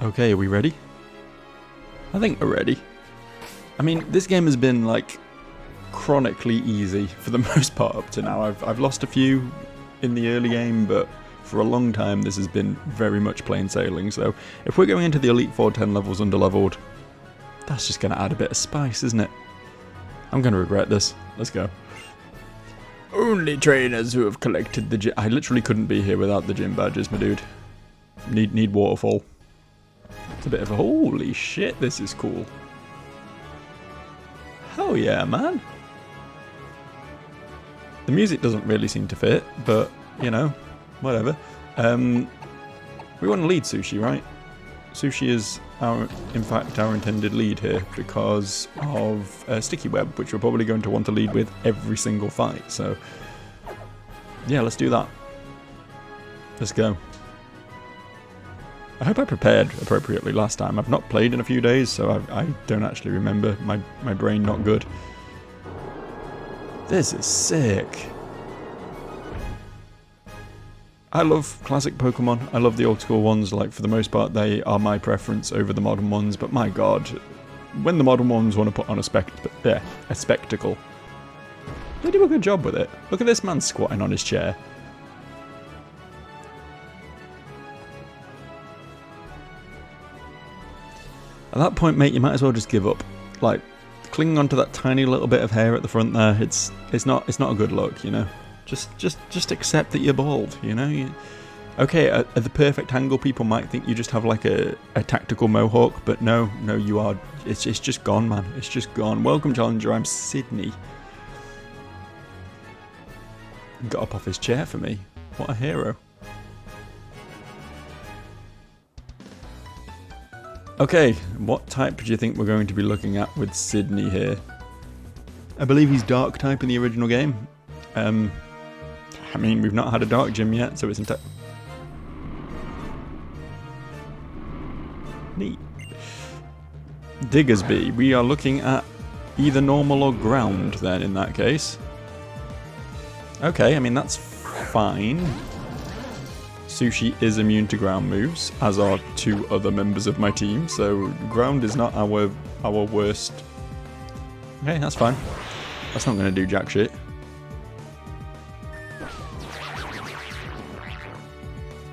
Okay, are we ready? I think we're ready. I mean, this game has been, like, chronically easy for the most part up to now. I've lost a few in the early game, but for a long time this has been very much plain sailing. So if we're going into the Elite Four 10 levels underleveled, that's just going to add a bit of spice, isn't it? I'm going to regret this. Let's go. Only trainers who have collected the gym. I literally couldn't be here without the gym badges, my dude. Need waterfall. It's a bit of a holy shit, this is cool. Hell yeah, man. The music doesn't really seem to fit, but, you know, whatever. We want to lead Sushi, right? Sushi is, in fact, our intended lead here because of Sticky Web, which we're probably going to want to lead with every single fight. So, yeah, let's do that. Let's go. I hope I prepared appropriately last time. I've not played in a few days, so I don't actually remember. My brain not good. This is sick. I love classic Pokemon. I love the old school ones. Like, for the most part, they are my preference over the modern ones. But my god, when the modern ones want to put on a spectacle, they do a good job with it. Look at this man squatting on his chair. At that point, mate, you might as well just give up. Like, clinging onto that tiny little bit of hair at the front there, it's not a good look, you know. Just accept that you're bald, you know. Okay, at the perfect angle, people might think you just have like a tactical mohawk, but no, you are. It's just gone, man. It's just gone. Welcome, challenger. I'm Sydney. Got up off his chair for me. What a hero. Okay, what type do you think we're going to be looking at with Sydney here? I believe he's dark type in the original game. I mean, we've not had a dark gym yet, so it's neat. Diggersby, we are looking at either normal or ground then in that case. Okay, I mean, that's fine. Sushi is immune to ground moves, as are two other members of my team, so ground is not our worst. Okay, that's fine. That's not going to do jack shit.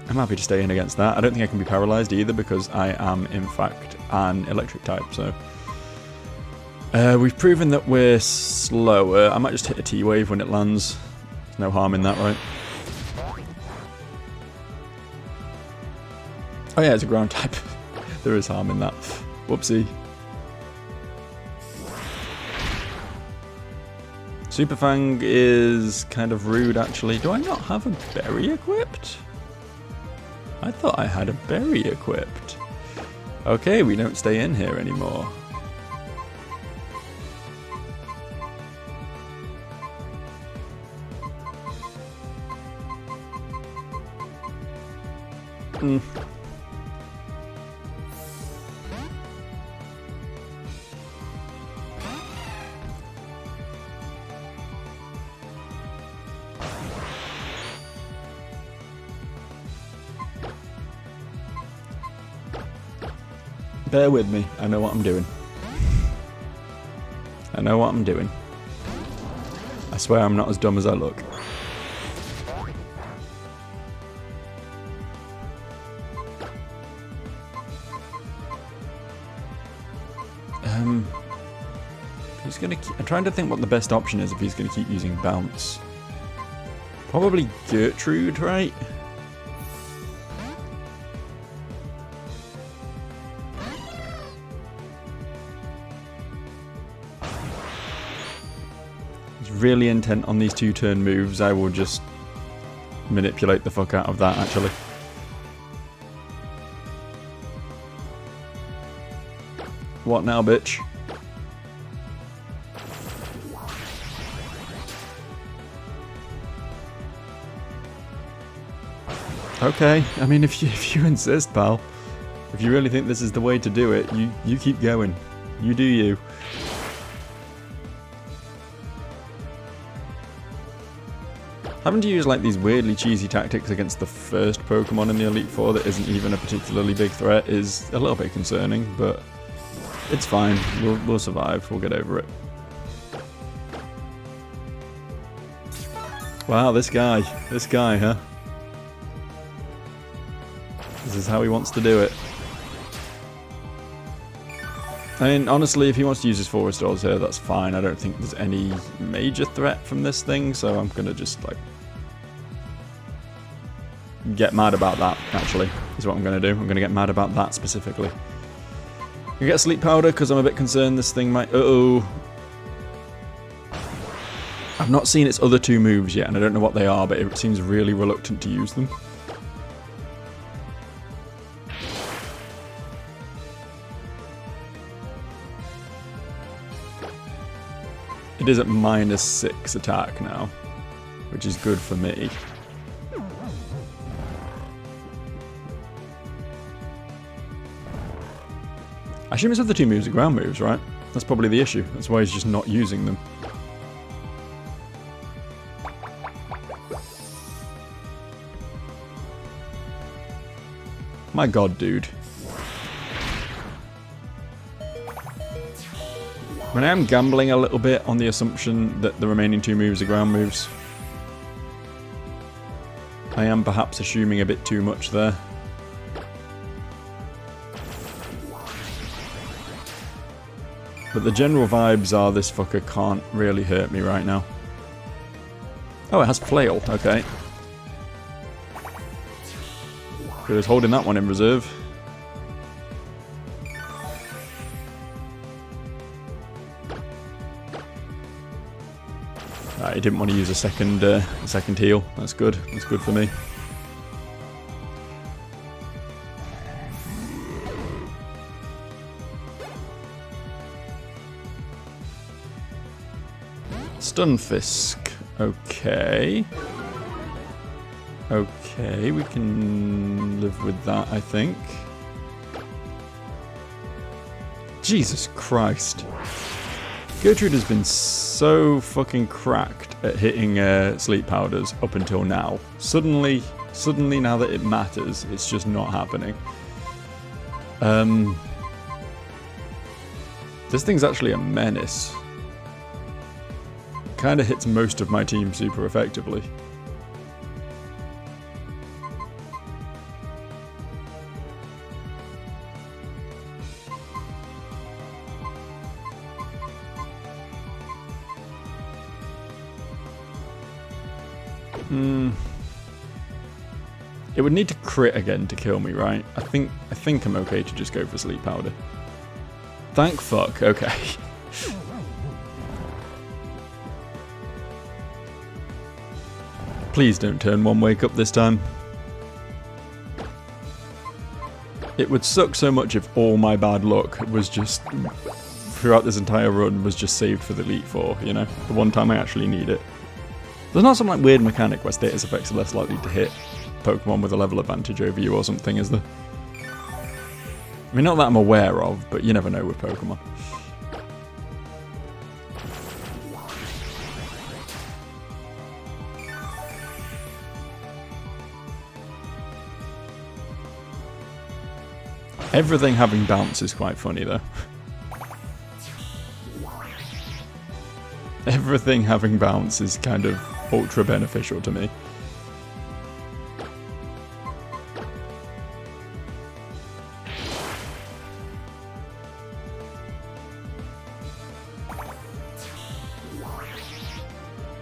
I'm happy to stay in against that. I don't think I can be paralysed either because I am, in fact, an electric type, so... we've proven that we're slower. I might just hit a T-wave when it lands. There's no harm in that, right? Oh yeah, it's a ground type. There is harm in that. Whoopsie. Super Fang is kind of rude, actually. Do I not have a berry equipped? I thought I had a berry equipped. Okay, we don't stay in here anymore. Bear with me, I know what I'm doing. I know what I'm doing. I swear I'm not as dumb as I look. He's gonna I'm trying to think what the best option is if he's gonna keep using bounce. Probably Gertrude, right? Really intent on these 2-turn moves, I will just manipulate the fuck out of that, actually. What now, bitch? Okay, I mean, if you insist, pal. If you really think this is the way to do it, you keep going. You do you. Having to use like these weirdly cheesy tactics against the first Pokemon in the Elite Four that isn't even a particularly big threat is a little bit concerning, but it's fine. We'll survive. We'll get over it. Wow, this guy, huh? This is how he wants to do it. I mean, honestly, if he wants to use his 4 restores here, that's fine. I don't think there's any major threat from this thing, so I'm gonna just, like, get mad about that, actually, is what I'm gonna do. I'm gonna get mad about that specifically. I'm gonna get Sleep Powder, because I'm a bit concerned this thing might... Uh-oh. I've not seen its other 2 moves yet, and I don't know what they are, but it seems really reluctant to use them. It is at -6 attack now, which is good for me. I assume its other 2 moves are ground moves, right? That's probably the issue. That's why he's just not using them. My god, dude. I mean, I am gambling a little bit on the assumption that the remaining 2 moves are ground moves. I am perhaps assuming a bit too much there. But the general vibes are this fucker can't really hurt me right now. Oh, it has Flail, okay. Good as holding that one in reserve. He didn't want to use a second heal. That's good. That's good for me. Stunfisk. Okay. Okay, we can live with that, I think. Jesus Christ. Gertrude has been so fucking cracked at hitting sleep powders up until now. Suddenly now that it matters, it's just not happening. This thing's actually a menace. Kinda hits most of my team super effectively. It would need to crit again to kill me, right? I think I'm okay to just go for sleep powder. Thank fuck, okay. Please don't turn 1 wake up this time. It would suck so much if all my bad luck was just, throughout this entire run, was just saved for the Elite Four, you know? The one time I actually need it. There's not some like weird mechanic where status effects are less likely to hit Pokemon with a level advantage over you or something, is there? I mean, not that I'm aware of, but you never know with Pokemon. Everything having bounce is quite funny, though. Everything having bounce is kind of ultra beneficial to me.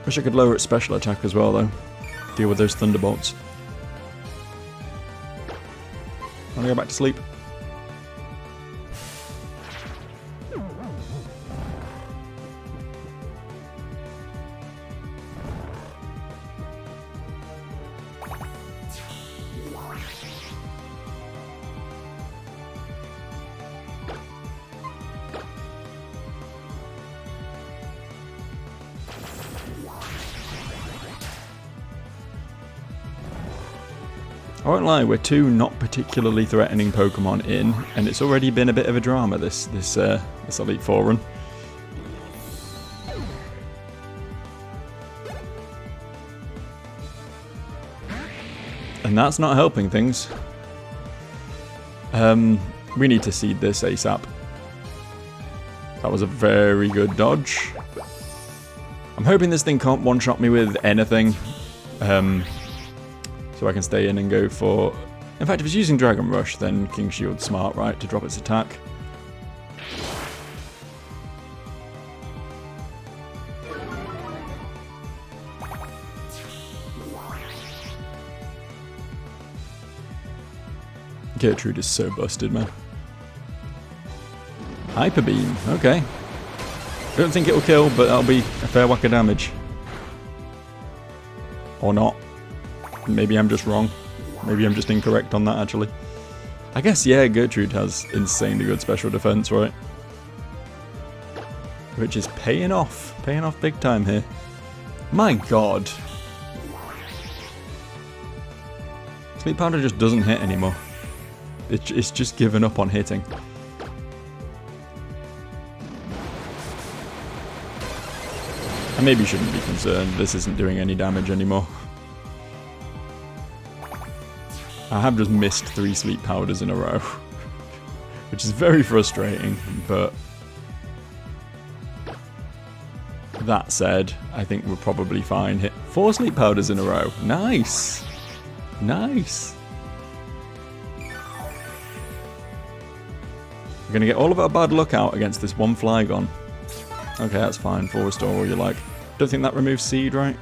Wish I could lower its special attack as well, though. Deal with those thunderbolts. Wanna go back to sleep? I won't lie, we're 2 not particularly threatening Pokemon in, and it's already been a bit of a drama, this Elite Four run. And that's not helping things. We need to seed this ASAP. That was a very good dodge. I'm hoping this thing can't one-shot me with anything. So I can stay in and go for... In fact, if it's using Dragon Rush, then King Shield's smart, right, to drop its attack. Gertrude is so busted, man. Hyper Beam, okay. Don't think it'll kill, but that'll be a fair whack of damage. Or not. Maybe I'm just wrong. Maybe I'm just incorrect on that, actually. I guess, yeah, Gertrude has insanely good special defense, right? Which is paying off. Paying off big time here. My god. Sleep Powder just doesn't hit anymore. It's just given up on hitting. I maybe shouldn't be concerned. This isn't doing any damage anymore. I have just missed 3 Sleep Powders in a row. Which is very frustrating, but... That said, I think we're probably fine. Hit 4 Sleep Powders in a row. Nice! Nice! We're going to get all of our bad luck out against this one Flygon. Okay, that's fine. 4 restore all you like. Don't think that removes seed, right?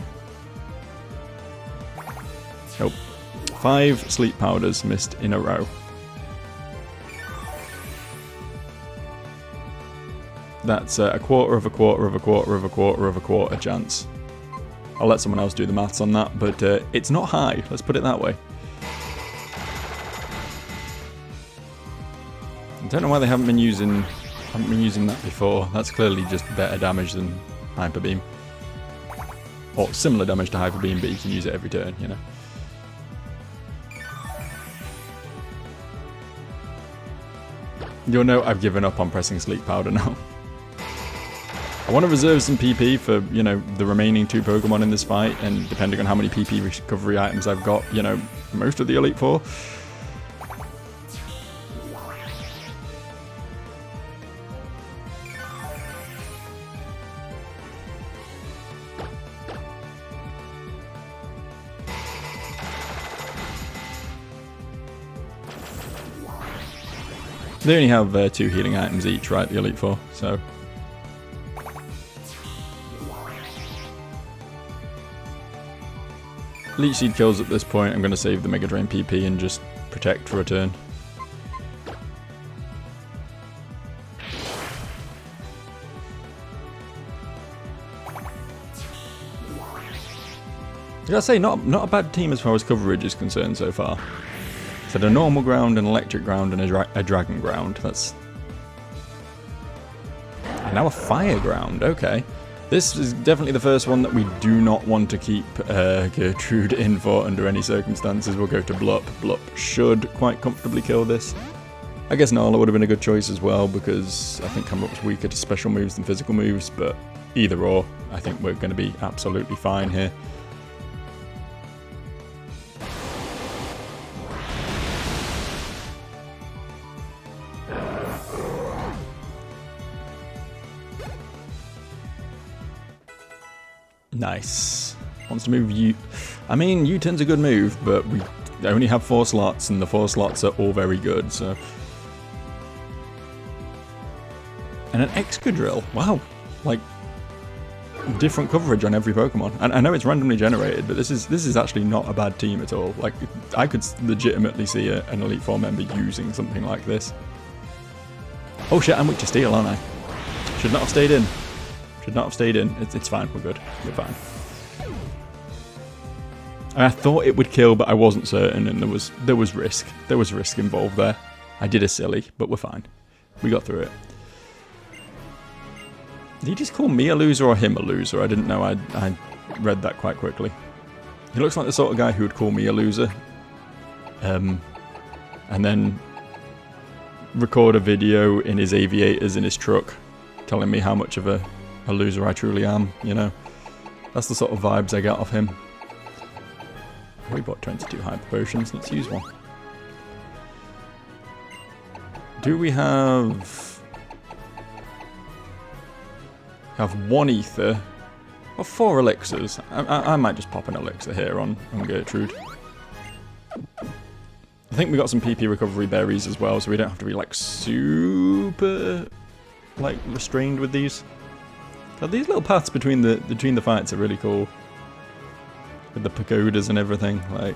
Nope. 5 Sleep Powders missed in a row. That's a quarter of a quarter of a quarter of a quarter of a quarter chance. I'll let someone else do the maths on that, but it's not high. Let's put it that way. I don't know why they haven't been using that before. That's clearly just better damage than Hyper Beam. Or similar damage to Hyper Beam, but you can use it every turn, you know. You'll note I've given up on pressing Sleep Powder now. I want to reserve some PP for, you know, the remaining 2 Pokemon in this fight, and depending on how many PP recovery items I've got, you know, most of the Elite Four. They only have 2 healing items each, right, the Elite Four, so... Leech Seed kills at this point. I'm going to save the Mega Drain PP and just protect for a turn. I gotta say, not a bad team as far as coverage is concerned so far. So a normal ground, an electric ground, and a dragon ground. That's... And now a fire ground, okay. This is definitely the first one that we do not want to keep Gertrude in for under any circumstances. We'll go to Blup. Blup should quite comfortably kill this. I guess Nala would have been a good choice as well, because I think Kamrup's weaker to special moves than physical moves, but either or, I think we're going to be absolutely fine here. Nice. Wants to move U... I mean, U-turn's a good move, but we only have 4 slots, and the 4 slots are all very good, so... And an Excadrill. Wow. Like, different coverage on every Pokemon. And I know it's randomly generated, but this is actually not a bad team at all. Like, I could legitimately see an Elite Four member using something like this. Oh shit, I'm weak to Steel, aren't I? Should not have stayed in. Should not have stayed in. It's fine. We're good. We're fine. I thought it would kill, but I wasn't certain, and there was risk. There was risk involved there. I did a silly, but we're fine. We got through it. Did he just call me a loser or him a loser? I didn't know. I read that quite quickly. He looks like the sort of guy who would call me a loser. And then record a video in his aviators in his truck telling me how much of a loser I truly am, you know. That's the sort of vibes I get off him. We bought 22 hyper potions. Let's use one. Do we have one ether or 4 elixirs? I might just pop an elixir here on Gertrude. I think we got some PP recovery berries as well, so we don't have to be like super like restrained with these. God, these little paths between the fights are really cool. With the pagodas and everything, like.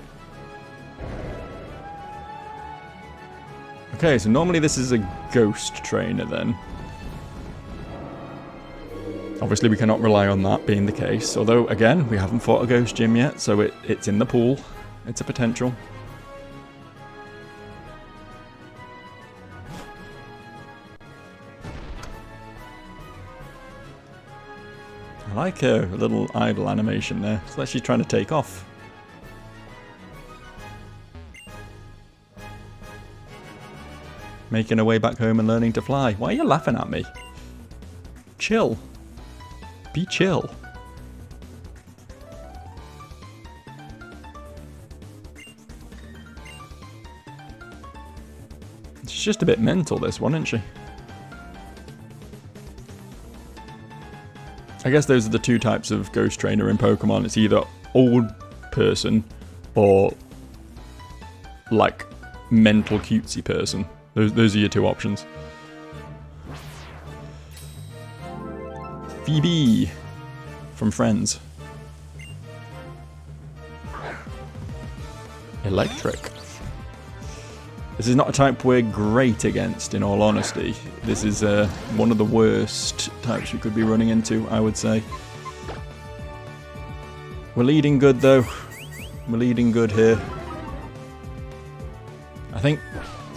Okay, so normally this is a ghost trainer then. Obviously we cannot rely on that being the case, although again, we haven't fought a ghost gym yet, so it's in the pool. It's a potential. I like her little idle animation there. It's like she's trying to take off. Making her way back home and learning to fly. Why are you laughing at me? Chill. Be chill. She's just a bit mental, this one, isn't she? I guess those are the two types of ghost trainer in Pokemon. It's either old person or like mental cutesy person. Those are your two options. Phoebe from Friends. Electric. This is not a type we're great against, in all honesty. This is one of the worst types you could be running into, I would say. We're leading good, though. We're leading good here. I think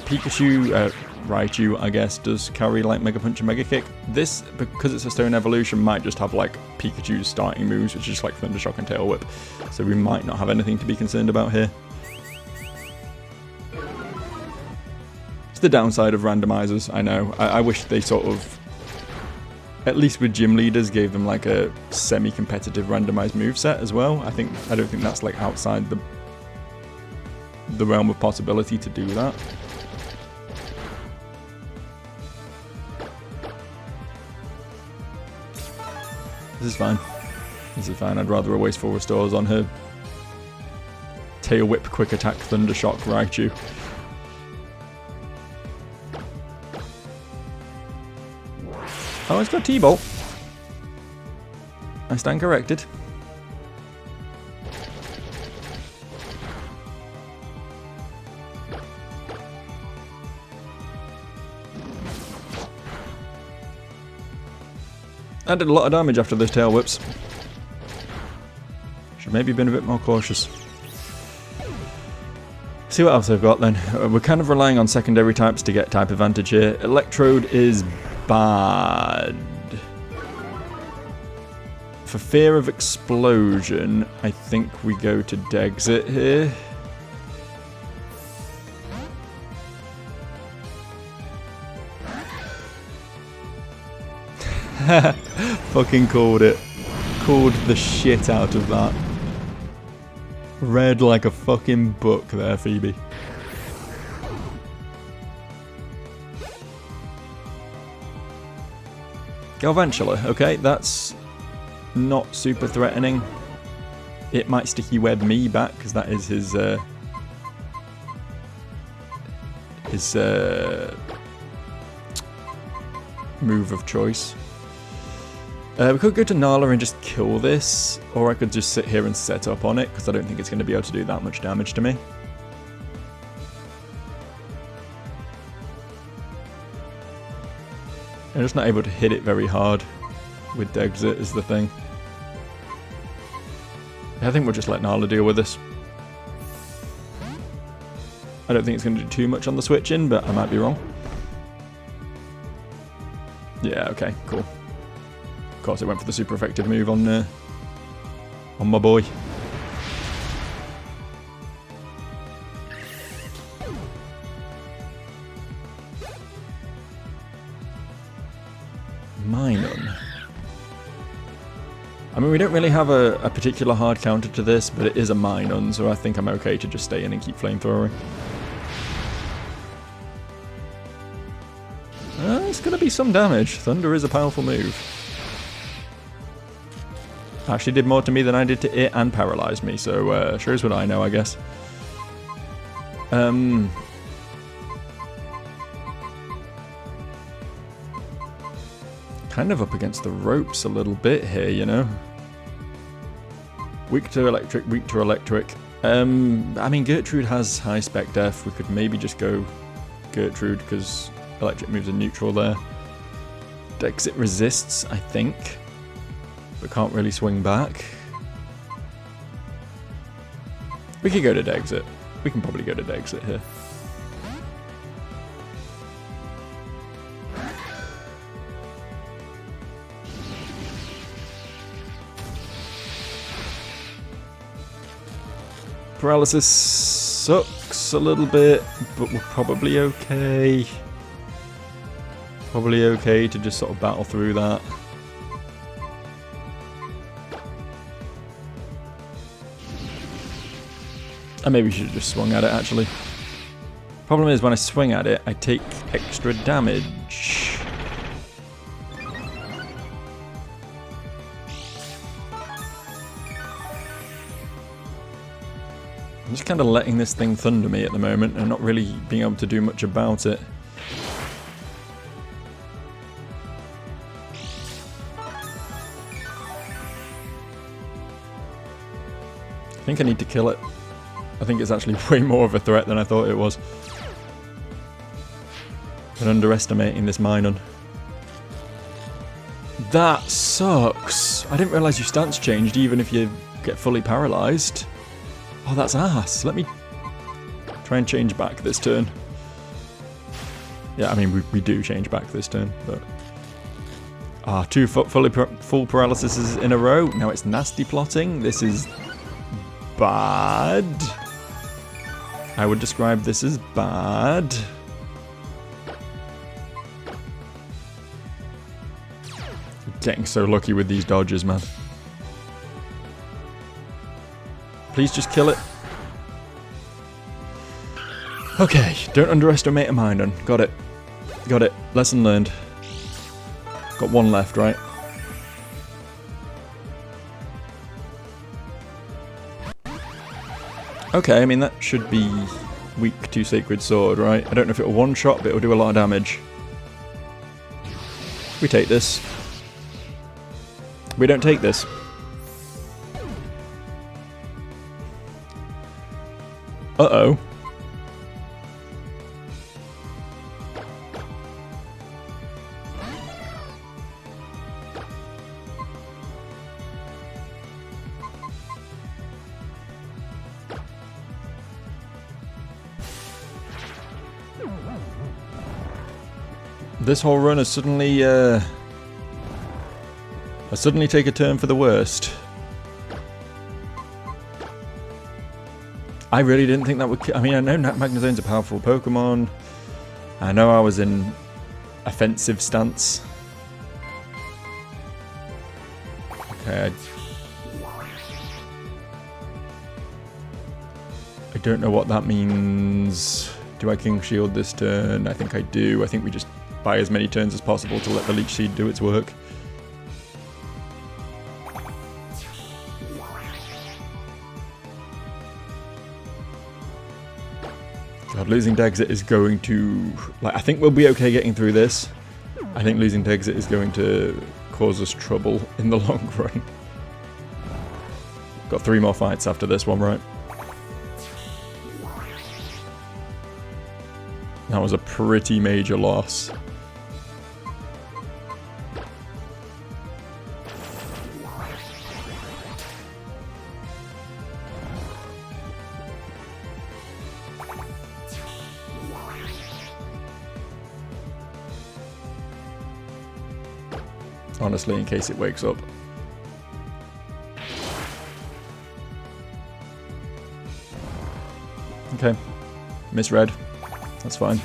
Pikachu, Raichu, I guess, does carry, like, Mega Punch and Mega Kick. This, because it's a Stone Evolution, might just have, like, Pikachu's starting moves, which is just, like, Thunder Shock and Tail Whip. So we might not have anything to be concerned about here. The downside of randomizers, I know. I wish they sort of, at least with gym leaders, gave them like a semi-competitive randomized moveset as well. I don't think that's like outside the realm of possibility to do that. This is fine. This is fine. I'd rather waste 4 restores on her Tail Whip, Quick Attack, Thunder Shock, Raichu. Oh, it's got T-Bolt. I stand corrected. I did a lot of damage after those tail whips. Should maybe have been a bit more cautious. See what else I've got then. We're kind of relying on secondary types to get type advantage here. Electrode is bad. For fear of explosion, I think we go to Dexit here. Fucking called it. Called the shit out of that. Read like a fucking book there, Phoebe. Galvantula, okay, that's not super threatening. It might sticky web me back, because that is his move of choice. We could go to Nala and just kill this, or I could just sit here and set up on it, because I don't think it's going to be able to do that much damage to me. I'm just not able to hit it very hard with Dexit is the thing. I think we'll just let Nala deal with this. I don't think it's going to do too much on the switch-in, but I might be wrong. Yeah, okay, cool. Of course, it went for the super effective move on my boy. Minun. I mean, we don't really have a particular hard counter to this, but it is a Minun, so I think I'm okay to just stay in and keep flamethrowing. It's going to be some damage. Thunder is a powerful move. Actually did more to me than I did to it and paralyzed me, so shows what I know, I guess. Kind of up against the ropes a little bit here, you know. Weak to electric, weak to electric. I mean, Gertrude has high spec def. We could maybe just go Gertrude because electric moves are neutral there. Dexit resists, I think, but can't really swing back. We could go to Dexit. We can probably go to Dexit here. Paralysis sucks a little bit, but we're probably okay. Probably okay to just sort of battle through that. I maybe should have just swung at it, actually. Problem is, when I swing at it, I take extra damage. I'm just kind of letting this thing thunder me at the moment and not really being able to do much about it. I think I need to kill it. I think it's actually way more of a threat than I thought it was. I'm underestimating this Minun. That sucks. I didn't realise your stance changed even if you get fully paralysed. Oh, that's ass. Let me try and change back this turn. Yeah, I mean, we do change back this turn, but... two full paralyses in a row. Now it's nasty plotting. This is bad. I would describe this as bad. Getting so lucky with these dodges, man. Please just kill it. Okay, don't underestimate a Minun. Got it. Got it. Lesson learned. Got one left, right? Okay, I mean that should be weak to Sacred Sword, right? I don't know if it'll one-shot, but it'll do a lot of damage. We take this. We don't take this. Uh-oh. This whole run has suddenly take a turn for the worst. I really didn't think that would I mean, I know Magnezone's a powerful Pokemon. I know I was in offensive stance. Okay. I don't know what that means. Do I King Shield this turn? I think I do. I think we just buy as many turns as possible to let the Leech Seed do its work. God, losing Dexit is going to... I think we'll be okay getting through this. I think losing Dexit is going to cause us trouble in the long run. Got 3 more fights after this one, right? That was a pretty major loss. Honestly, in case it wakes up. Okay. Misread. That's fine.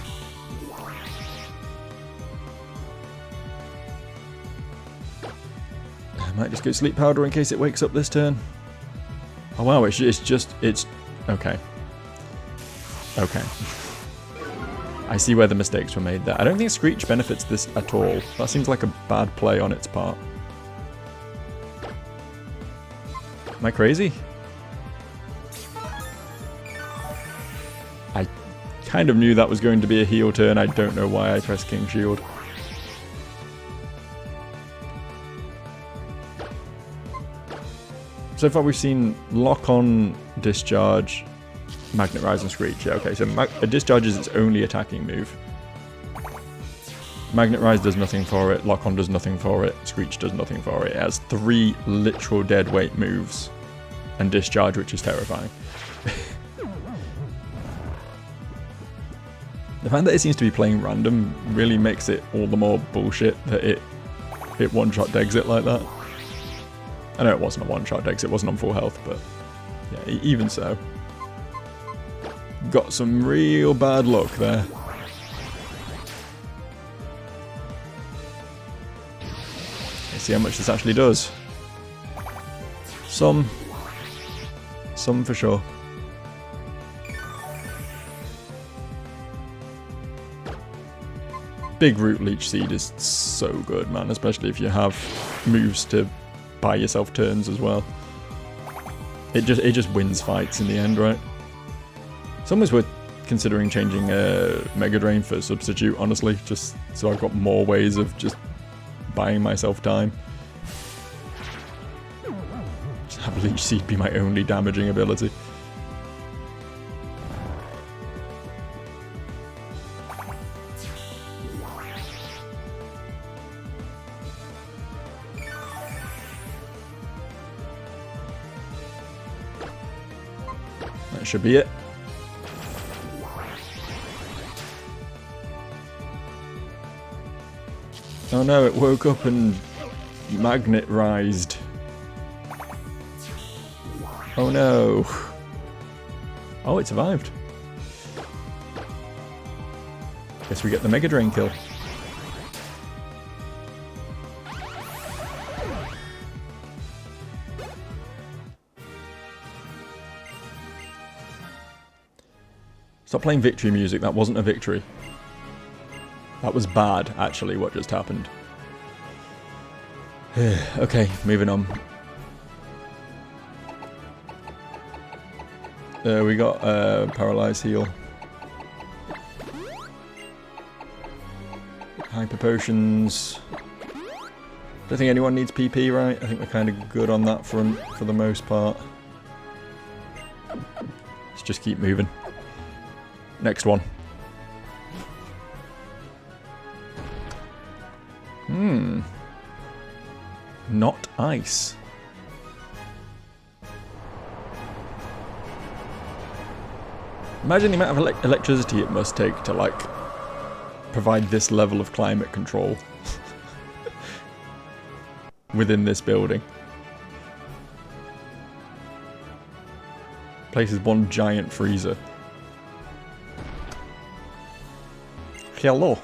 Might just go sleep powder in case it wakes up this turn. Oh wow, it's okay. Okay. I see where the mistakes were made there. I don't think Screech benefits this at all. That seems like a bad play on its part. Am I crazy? I kind of knew that was going to be a heal turn. I don't know why I pressed King Shield. So far we've seen Lock On, Discharge, Magnet Rise and Screech. Yeah, okay, so a Discharge is its only attacking move. Magnet Rise does nothing for it, Lock On does nothing for it, Screech does nothing for it. It has 3 literal dead weight moves. And Discharge, which is terrifying. The fact that it seems to be playing random really makes it all the more bullshit that it one-shot degs it like that. I know it wasn't a one-shot degs, it wasn't on full health, but yeah, even so. Got some real bad luck there. Let's see how much this actually does. Some for sure. Big Root Leech Seed is so good, man, especially if you have moves to buy yourself turns as well. It just wins fights in the end, right? It's almost worth considering changing Mega Drain for Substitute, honestly, just so I've got more ways of just buying myself time. Just have Leech Seed be my only damaging ability. That should be it. Oh no, it woke up and magnet-rised. Oh no. Oh, it survived. Guess we get the Mega Drain kill. Stop playing victory music, that wasn't a victory. That was bad, actually, what just happened. Okay, moving on. We got Paralyze Heal. Hyper Potions. Don't think anyone needs PP, right? I think we're kind of good on that front for the most part. Let's just keep moving. Next one. Not ice. Imagine the amount of electricity it must take to, like, provide this level of climate control within this building. Place is one giant freezer. Hello.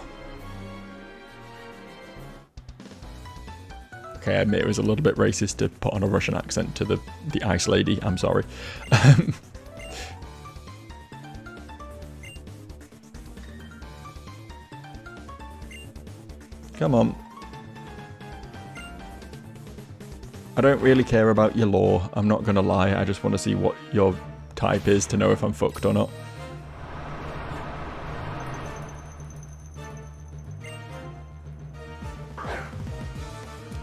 Okay, I admit it was a little bit racist to put on a Russian accent to the ice lady. I'm sorry. Come on. I don't really care about your lore, I'm not gonna lie. I just want to see what your type is to know if I'm fucked or not.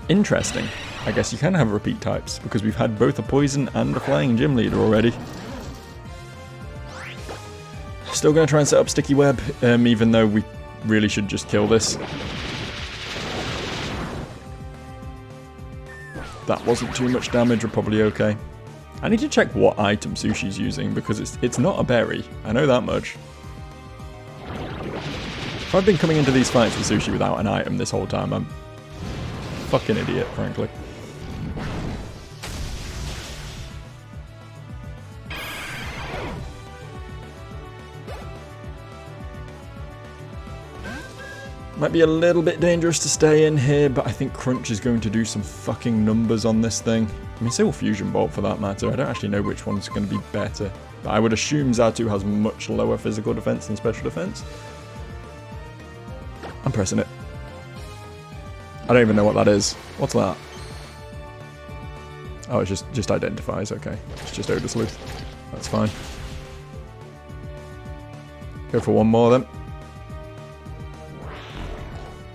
Interesting. I guess you can have repeat types, because we've had both a poison and a flying gym leader already. Still going to try and set up Sticky Web, even though we really should just kill this. That wasn't too much damage, we're probably okay. I need to check what item Sushi's using, because it's not a berry. I know that much. If I've been coming into these fights with Sushi without an item this whole time, I'm fucking idiot, frankly. Might be a little bit dangerous to stay in here, but I think Crunch is going to do some fucking numbers on this thing. I mean, so will Fusion Bolt for that matter. I don't actually know which one's going to be better. But I would assume Xatu has much lower physical defense than special defense. I'm pressing it. I don't even know what that is. What's that? Oh, it just identifies. Okay. It's just Odor Sleuth. That's fine. Go for one more then.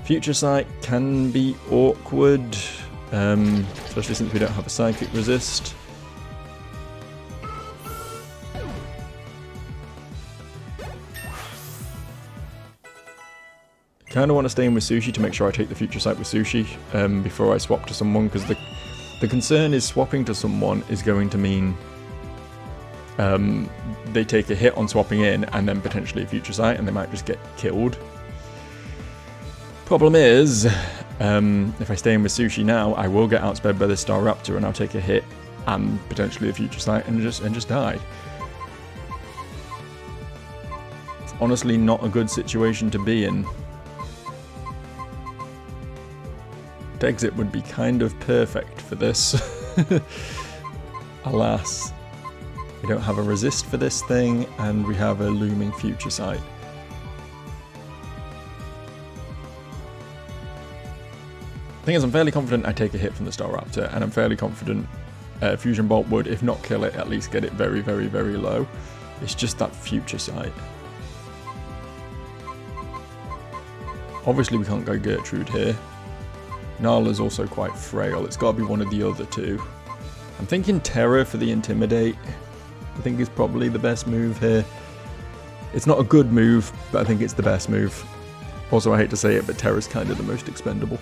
Future Sight can be awkward, especially since we don't have a Psychic Resist. Kind of want to stay in with Sushi to make sure I take the Future Sight with Sushi before I swap to someone, because the concern is swapping to someone is going to mean they take a hit on swapping in and then potentially a Future Sight and they might just get killed. Problem is, if I stay in with Sushi now, I will get outsped by the Staraptor and I'll take a hit and potentially a Future Sight and just die. It's honestly not a good situation to be in. Exit would be kind of perfect for this. Alas, we don't have a resist for this thing and we have a looming Future Sight. Thing is, I'm fairly confident I take a hit from the Staraptor, and I'm fairly confident Fusion Bolt would, if not kill it, at least get it very, very, very low. It's just that Future Sight. Obviously we can't go Gertrude here. Nala's also quite frail, it's got to be one of the other two. I'm thinking Terror for the Intimidate. I think is probably the best move here. It's not a good move, but I think it's the best move. Also, I hate to say it, but Terror's kind of the most expendable.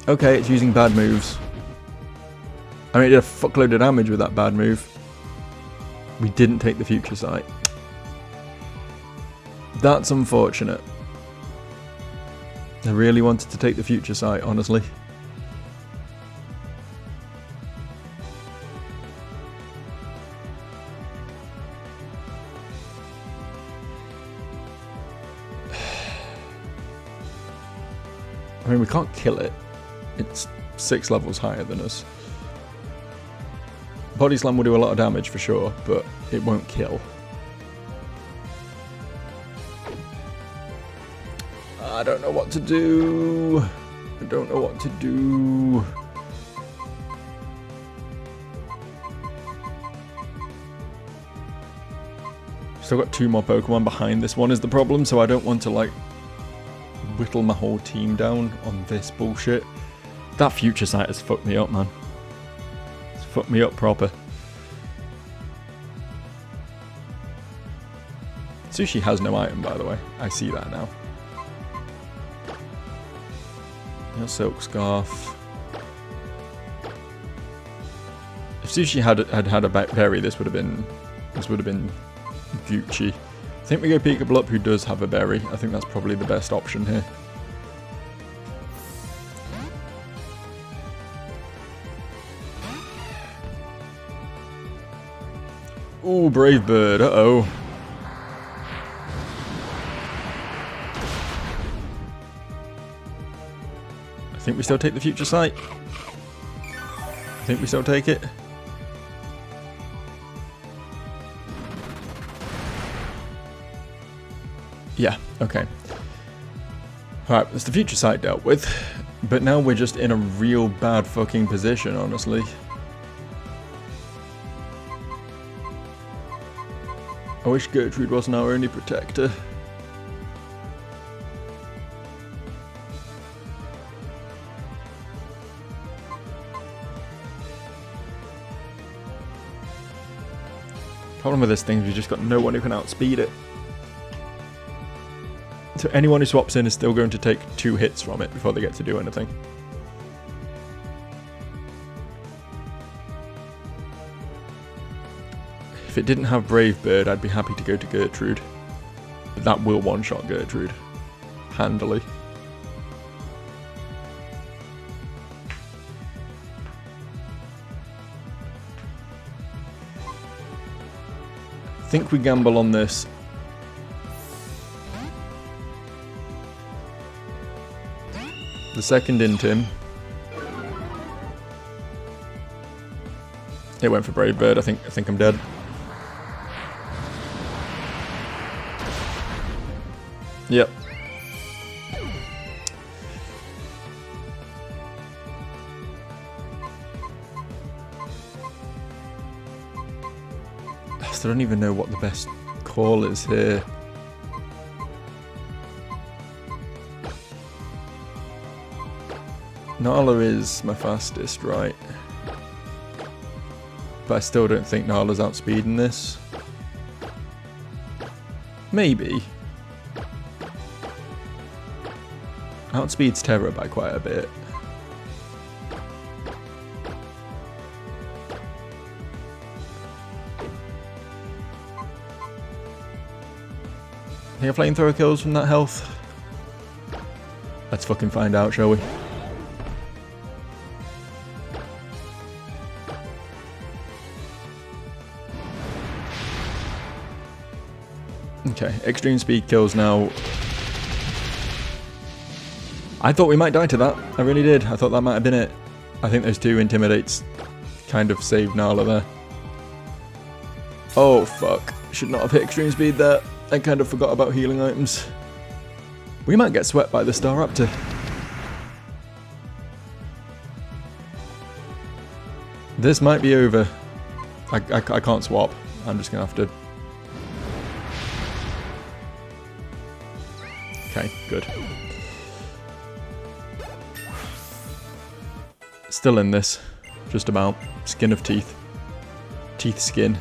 Okay, it's using bad moves. I mean, it did a fuckload of damage with that bad move. We didn't take the Future Sight. That's unfortunate. I really wanted to take the Future Sight, honestly. I mean, we can't kill it. It's 6 levels higher than us. Body Slam will do a lot of damage for sure, but it won't kill. I don't know what to do. I don't know what to do. Still got 2 more Pokemon behind this one is the problem, so I don't want to like whittle my whole team down on this bullshit. That Future Sight has fucked me up, man. It's fucked me up proper. Sushi has no item, by the way. I see that now. No Silk Scarf. If Sushi had a berry, this would have been Gucci. I think we go Peekabloop, who does have a berry. I think that's probably the best option here. Ooh, Brave Bird. Uh-oh. I think we still take the Future Sight. I think we still take it. Yeah, okay. Alright, that's the Future Sight dealt with. But now we're just in a real bad fucking position, honestly. I wish Gertrude wasn't our only protector. Problem with this thing is we've just got no one who can outspeed it. So anyone who swaps in is still going to take 2 hits from it before they get to do anything. If it didn't have Brave Bird, I'd be happy to go to Gertrude. But that will one-shot Gertrude. Handily. think we gamble on this. The second int him. It went for Brave Bird. I think I'm dead. Yep. I don't even know what the best call is here. Nala is my fastest, right? But I still don't think Nala's outspeeding this. Maybe. Outspeeds Terra by quite a bit. Think a flamethrower kills from that health? Let's fucking find out, shall we? Okay, extreme speed kills now. I thought we might die to that. I really did. I thought that might have been it. I think those two intimidates kind of saved Nala there. Oh fuck. Should not have hit extreme speed there. I kind of forgot about healing items. We might get swept by the Staraptor. This might be over. I can't swap. I'm just gonna have to... Okay, good. Still in this. Just about. Skin of teeth. Teeth skin.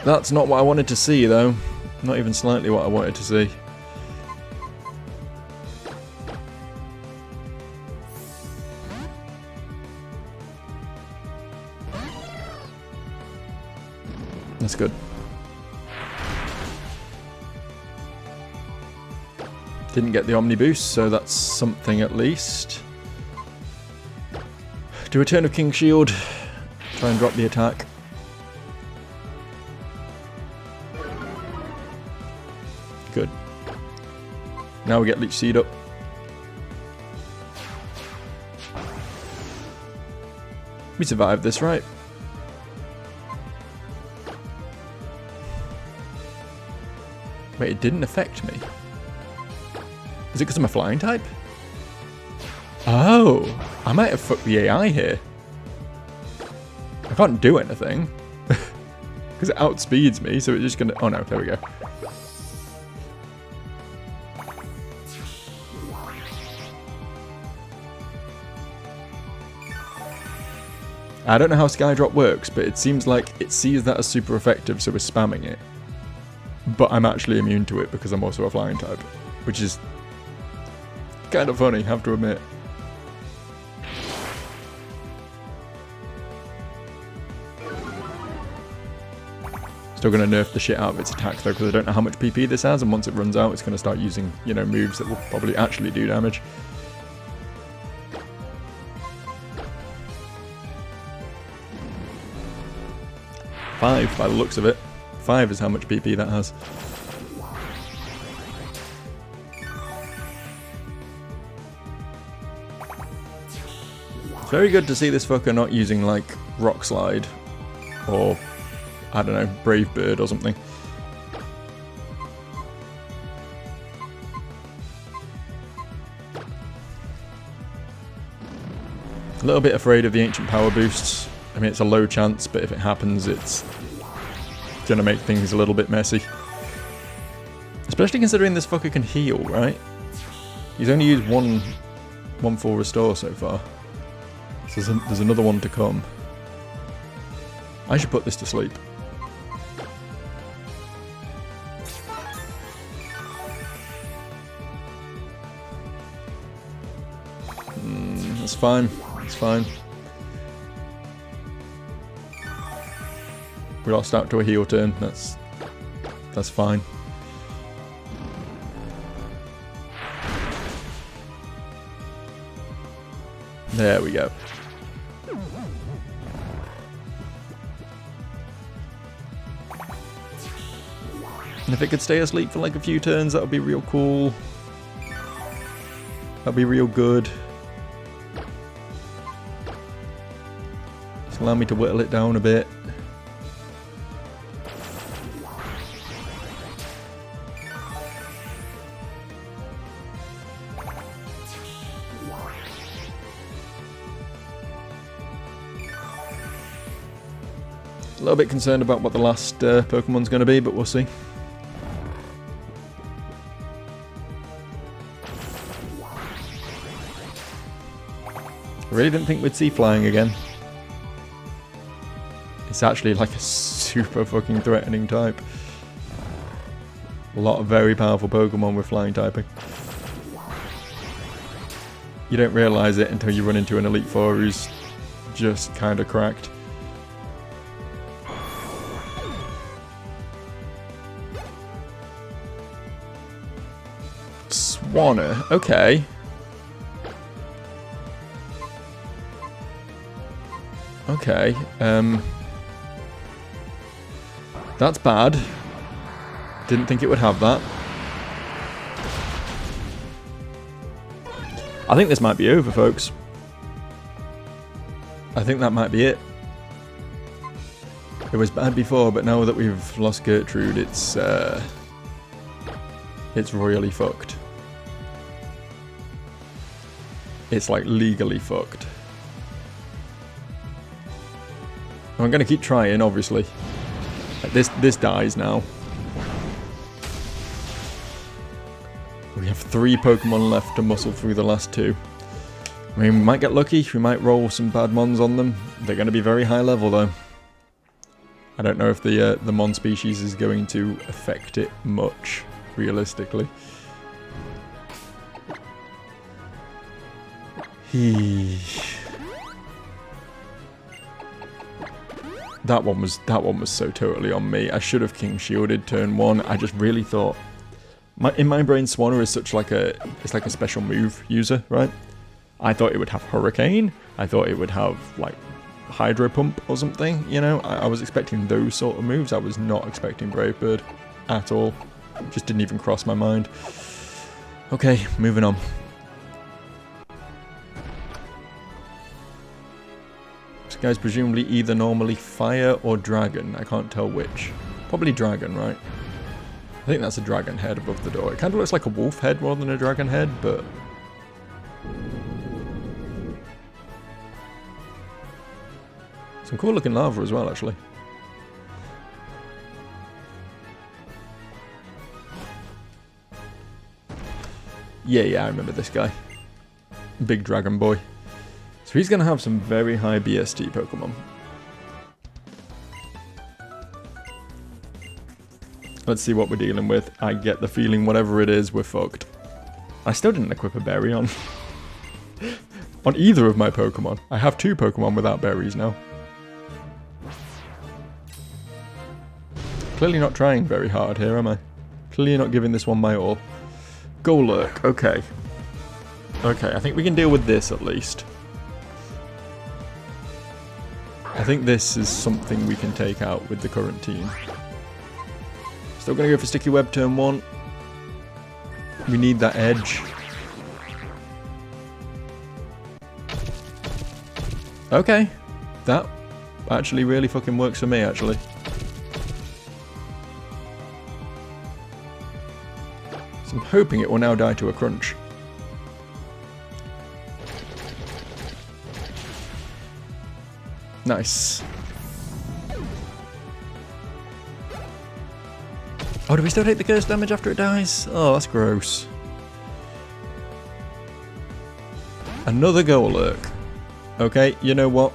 That's not what I wanted to see, though. Not even slightly what I wanted to see. That's good. Didn't get the Omni boost, so that's something at least. Do a turn of King Shield. Try and drop the attack. Good. Now we get Leech Seed up. We survived this, right? Wait, it didn't affect me. Is it because I'm a flying type? Oh, I might have fucked the AI here. I can't do anything. Because it outspeeds me, so it's just gonna... Oh no, there we go. I don't know how Skydrop works, but it seems like it sees that as super effective, so we're spamming it. But I'm actually immune to it because I'm also a flying type, which is kind of funny, have to admit. Still going to nerf the shit out of its attack though, because I don't know how much PP this has, and once it runs out, it's going to start using, you know, moves that will probably actually do damage. Five, by the looks of it. 5 is how much PP that has. It's very good to see this fucker not using, like, Rock Slide. Or, I don't know, Brave Bird or something. A little bit afraid of the Ancient Power boosts. I mean, it's a low chance, but if it happens, it's gonna make things a little bit messy. Especially considering this fucker can heal, right? He's only used one full restore so far. So there's another one to come. I should put this to sleep. That's fine. That's fine. We lost out to a heal turn. That's fine. There we go. And if it could stay asleep for like a few turns, that would be real cool. That'd be real good. Just allow me to whittle it down a bit. A little bit concerned about what the last Pokemon's going to be, but we'll see. I really didn't think we'd see flying again. It's actually like a super fucking threatening type. A lot of very powerful Pokemon with flying typing. You don't realise it until you run into an Elite Four who's just kind of cracked. Swanner, okay. Okay, that's bad. Didn't think it would have that. I think this might be over, folks. I think that might be it. It was bad before, but now that we've lost Gertrude, it's royally fucked. It's like legally fucked. I'm gonna keep trying, obviously. Like this dies now. We have 3 Pokemon left to muscle through the last 2. I mean, we might get lucky. We might roll some bad mons on them. They're going to be very high level, though. I don't know if the mon species is going to affect it much, realistically. That one was so totally on me. I should have King Shielded turn 1. I just really thought in my brain Swanner is such like it's like a special move user, right? I thought it would have Hurricane. I thought it would have like Hydro Pump or something, you know? I was expecting those sort of moves. I was not expecting Brave Bird at all. Just didn't even cross my mind. Okay, moving on. This guy's presumably either normally fire or dragon. I can't tell which. Probably dragon, right? I think that's a dragon head above the door. It kind of looks like a wolf head more than a dragon head, but... some cool looking lava as well, actually. Yeah, I remember this guy. Big dragon boy. So he's going to have some very high BST Pokemon. Let's see what we're dealing with. I get the feeling whatever it is, we're fucked. I still didn't equip a berry on... on either of my Pokemon. I have 2 Pokemon without berries now. Clearly not trying very hard here, am I? Clearly not giving this one my all. Golurk, okay. Okay, I think we can deal with this at least. I think this is something we can take out with the current team. Still gonna go for Sticky Web turn 1. We need that edge. Okay. That actually really fucking works for me, actually. So I'm hoping it will now die to a crunch. Nice. Oh, do we still take the curse damage after it dies? Oh, that's gross. Another Golurk. Okay, you know what?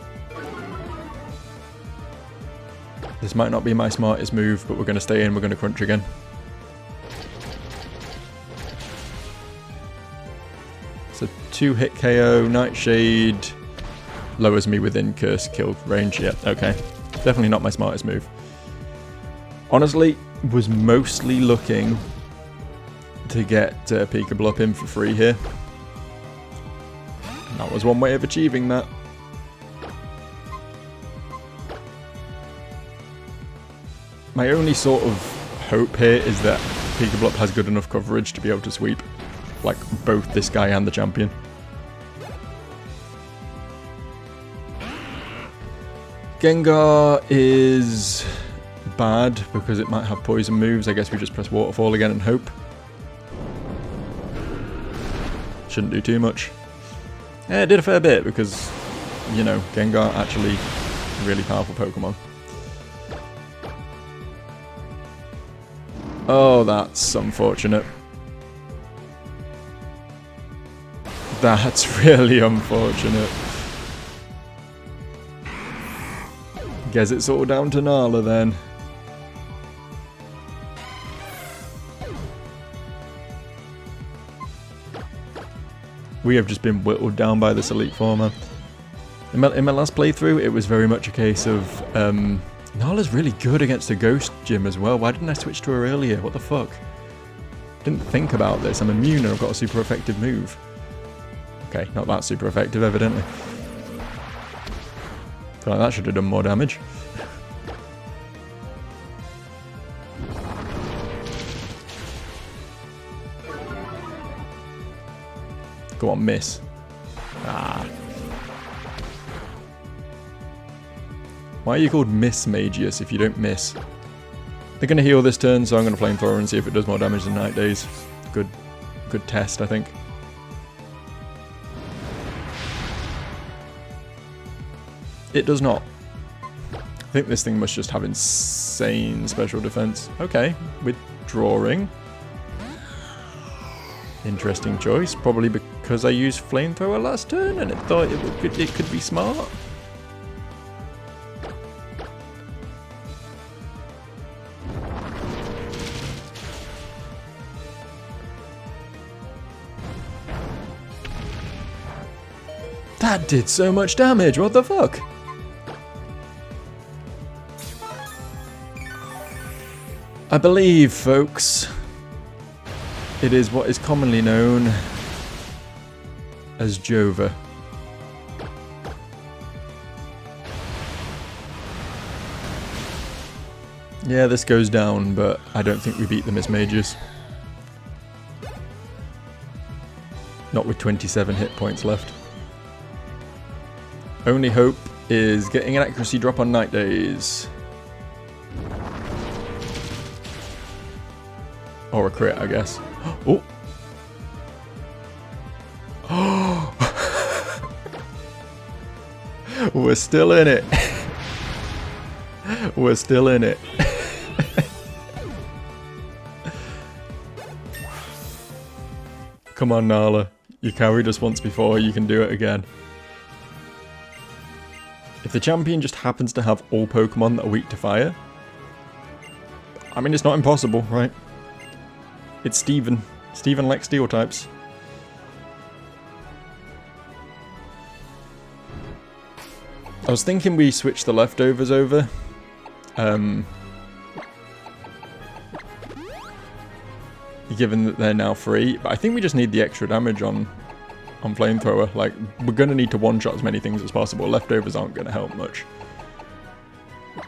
This might not be my smartest move, but we're going to stay in, we're going to crunch again. So 2-hit KO, Nightshade, lowers me within curse kill range. Yeah, okay. Definitely not my smartest move. Honestly, was mostly looking to get Peekaboo up in for free here. And that was one way of achieving that. My only sort of hope here is that Pikablop has good enough coverage to be able to sweep, like, both this guy and the champion. Gengar is bad because it might have poison moves. I guess we just press Waterfall again and hope. Shouldn't do too much. Yeah, it did a fair bit because, you know, Gengar actually a really powerful Pokemon. Oh, that's unfortunate. That's really unfortunate. Guess it's all down to Nala then. We have just been whittled down by this Elite Four, man. In my last playthrough, it was very much a case of... Nala's really good against a Ghost Gym as well. Why didn't I switch to her earlier? What the fuck? Didn't think about this. I'm immune and I've got a super effective move. Okay, not that super effective, evidently. Feel like that should have done more damage. Go on, miss. Ah. Why are you called Miss Magius if you don't miss? They're going to heal this turn, so I'm going to Flamethrower and see if it does more damage than Night Days. Good test, I think. It does not. I think this thing must just have insane special defense. Okay, withdrawing. Interesting choice, probably because I used Flamethrower last turn and it thought it could be smart. That did so much damage, what the fuck? I believe, folks, it is what is commonly known as Jova. Yeah, this goes down, but I don't think we beat the Miss Mages. Not with 27 hit points left. Only hope is getting an accuracy drop on Night Days. Or a crit, I guess. Oh! We're still in it. We're still in it. Come on, Nala. You carried us once before, you can do it again. If the champion just happens to have all Pokemon that are weak to fire, I mean, it's not impossible, right? It's Steven. Steven likes steel types. I was thinking we switch the leftovers over. Given that they're now free. But I think we just need the extra damage on Flamethrower. Like, we're going to need to one-shot as many things as possible. Leftovers aren't going to help much.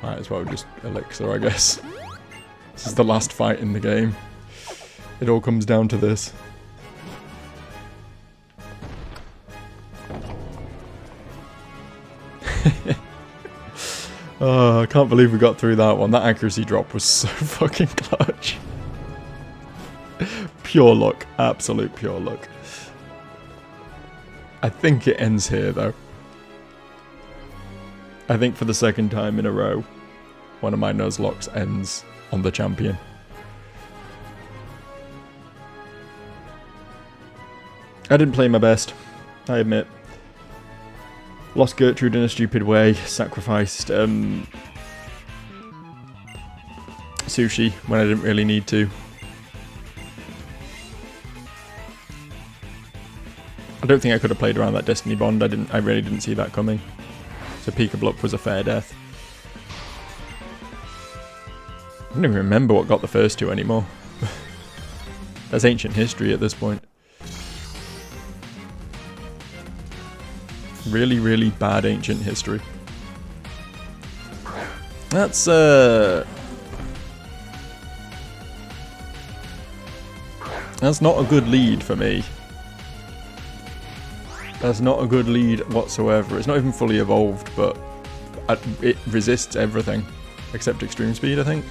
Might as well just Elixir, I guess. This is the last fight in the game. It all comes down to this. Oh, I can't believe we got through that one. That accuracy drop was so fucking clutch. Pure luck. Absolute pure luck. I think it ends here, though. I think for the second time in a row, one of my Nuzlocks ends on the champion. I didn't play my best, I admit. Lost Gertrude in a stupid way, sacrificed Sushi when I didn't really need to. I don't think I could have played around that Destiny Bond. I really didn't see that coming. So Pikablop was a fair death. I don't even remember what got the first two anymore. That's ancient history at this point. Really, really bad ancient history. That's That's not a good lead for me. That's not a good lead whatsoever. It's not even fully evolved, but it resists everything. Except extreme speed, I think.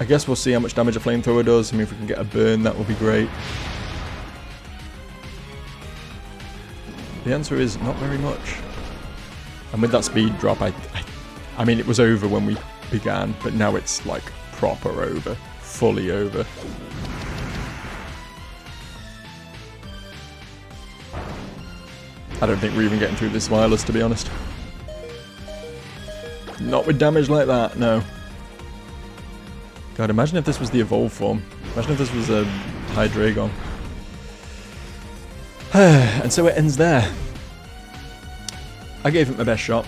I guess we'll see how much damage a flamethrower does. I mean, if we can get a burn, that would be great. The answer is not very much. And with that speed drop, I mean, it was over when we began, but now it's like proper over. Fully over. I don't think we're even getting through this wireless, to be honest. Not with damage like that, no. God, imagine if this was the evolved form. Imagine if this was a Hydreigon. And so it ends there. I gave it my best shot.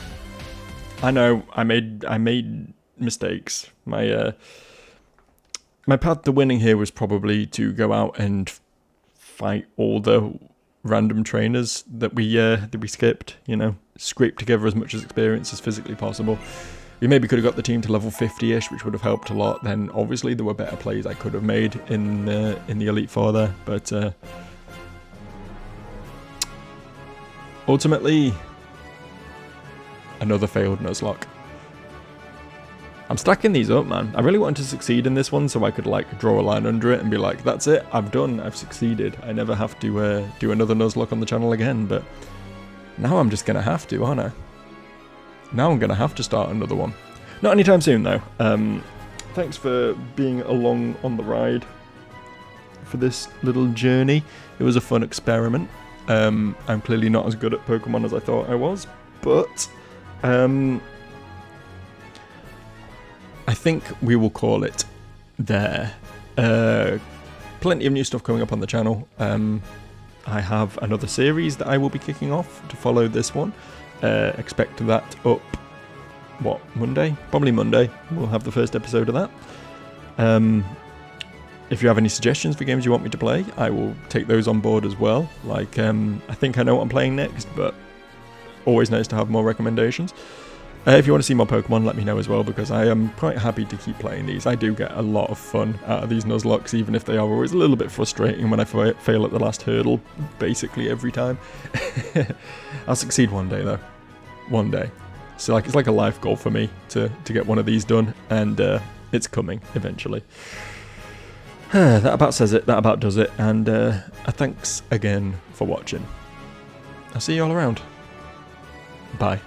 I know, I made mistakes. My path to winning here was probably to go out and fight all the random trainers that we skipped, you know, scrape together as much as experience as physically possible. We maybe could have got the team to level 50-ish, which would have helped a lot. Then obviously there were better plays I could have made in the Elite Four there, but ultimately another failed Nuzlocke. I'm stacking these up, man. I really wanted to succeed in this one so I could like draw a line under it and be like, that's it, I've done, I've succeeded. I never have to do another Nuzlocke on the channel again, but now I'm just gonna have to, aren't I? Now I'm gonna have to start another one. Not anytime soon though. Thanks for being along on the ride for this little journey. It was a fun experiment. I'm clearly not as good at Pokemon as I thought I was, but I think we will call it there. Plenty of new stuff coming up on the channel. I have another series that I will be kicking off to follow this one. Expect that up, what, Monday? Probably Monday. We'll have the first episode of that. If you have any suggestions for games you want me to play, I will take those on board as well. Like, I think I know what I'm playing next, but always nice to have more recommendations. If you want to see more Pokemon, let me know as well, because I am quite happy to keep playing these. I do get a lot of fun out of these Nuzlocks, even if they are always a little bit frustrating when I fail at the last hurdle, basically every time. I'll succeed one day, though. One day. So it's like a life goal for me to get one of these done, and it's coming eventually. That about says it, that about does it, and thanks again for watching. I'll see you all around. Bye.